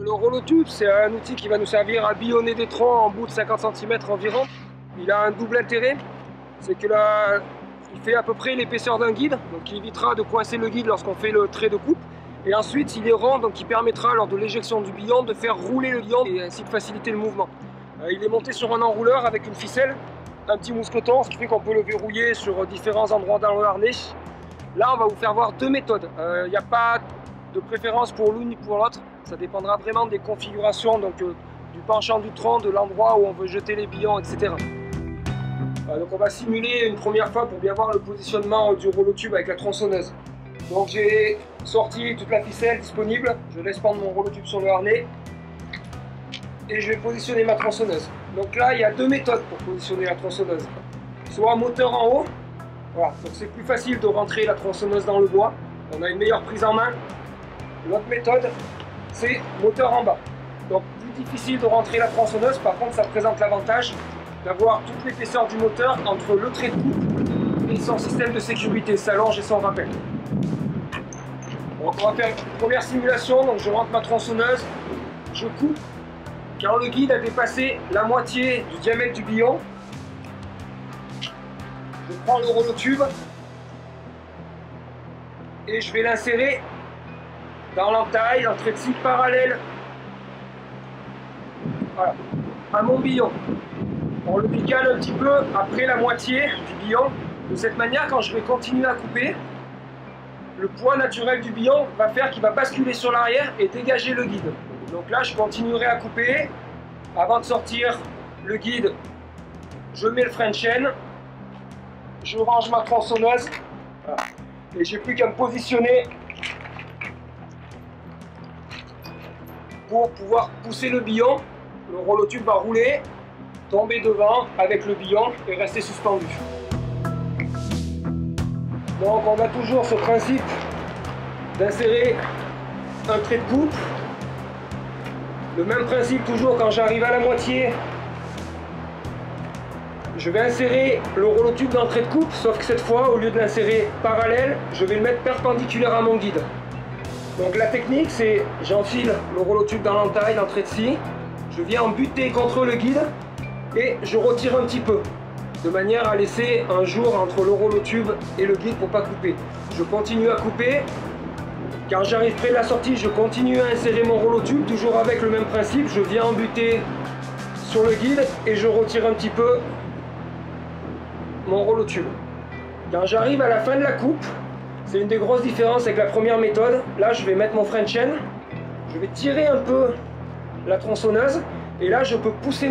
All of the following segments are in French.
Le rolotube, c'est un outil qui va nous servir à billonner des troncs en bout de 50 cm environ. Il a un double intérêt, c'est que là, il fait à peu près l'épaisseur d'un guide, donc il évitera de coincer le guide lorsqu'on fait le trait de coupe. Et ensuite, il est rond, donc il permettra lors de l'éjection du billon de faire rouler le billon et ainsi de faciliter le mouvement. Il est monté sur un enrouleur avec une ficelle, un petit mousqueton, ce qui fait qu'on peut le verrouiller sur différents endroits dans le harnais. Là, on va vous faire voir deux méthodes. Il n'y a pas de préférence pour l'une ni pour l'autre. Ça dépendra vraiment des configurations, donc du penchant du tronc, de l'endroit où on veut jeter les billons, etc. Donc on va simuler une première fois pour bien voir le positionnement du rolotube avec la tronçonneuse. Donc j'ai sorti toute la ficelle disponible, je laisse pendre mon rolotube sur le harnais et je vais positionner ma tronçonneuse. Donc là il y a deux méthodes pour positionner la tronçonneuse. Soit moteur en haut, voilà, donc c'est plus facile de rentrer la tronçonneuse dans le bois, on a une meilleure prise en main. L'autre méthode, c'est moteur en bas. Donc plus difficile de rentrer la tronçonneuse, par contre ça présente l'avantage d'avoir toute l'épaisseur du moteur entre le trait de coupe et son système de sécurité, sa longe et son rappel. Donc on va faire une première simulation, donc je rentre ma tronçonneuse, je coupe. Quand le guide a dépassé la moitié du diamètre du billon, je prends le rolotube et je vais l'insérer dans l'entaille, en trait de scie parallèle, voilà, à mon billon. On le décale un petit peu après la moitié du billon. De cette manière, quand je vais continuer à couper, le poids naturel du billon va faire qu'il va basculer sur l'arrière et dégager le guide. Donc là, je continuerai à couper. Avant de sortir le guide, je mets le frein de chaîne, je range ma tronçonneuse, voilà. Et j'ai plus qu'à me positionner pour pouvoir pousser le billon. Le rolotube va rouler, tomber devant avec le billon et rester suspendu. Donc on a toujours ce principe d'insérer un trait de coupe. Le même principe toujours quand j'arrive à la moitié. Je vais insérer le rolotube dans le trait de coupe, sauf que cette fois, au lieu de l'insérer parallèle, je vais le mettre perpendiculaire à mon guide. Donc la technique, c'est j'enfile le rolotube dans l'entaille, dans le trait de scie, je viens en buter contre le guide et je retire un petit peu, de manière à laisser un jour entre le rolotube et le guide pour pas couper. Je continue à couper. Quand j'arrive près de la sortie, je continue à insérer mon rolotube, toujours avec le même principe. Je viens en buter sur le guide et je retire un petit peu mon rolotube. Quand j'arrive à la fin de la coupe, c'est une des grosses différences avec la première méthode. Là, je vais mettre mon frein de chaîne, je vais tirer un peu la tronçonneuse et là, je peux pousser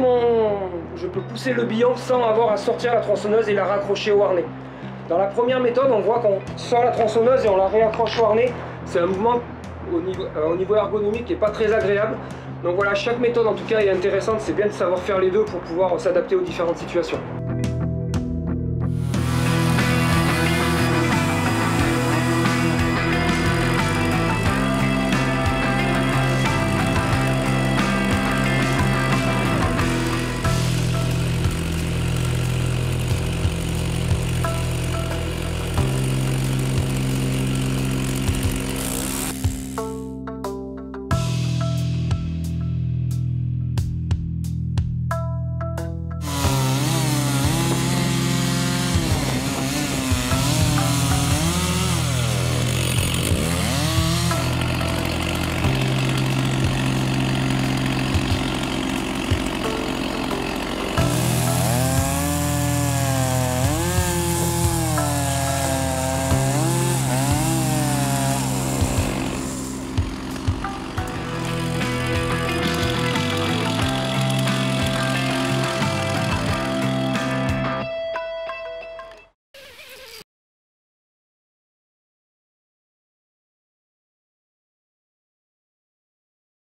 le billon sans avoir à sortir la tronçonneuse et la raccrocher au harnais. Dans la première méthode, on voit qu'on sort la tronçonneuse et on la réaccroche au harnais. C'est un mouvement au niveau ergonomique qui n'est pas très agréable. Donc voilà, chaque méthode en tout cas est intéressante. C'est bien de savoir faire les deux pour pouvoir s'adapter aux différentes situations.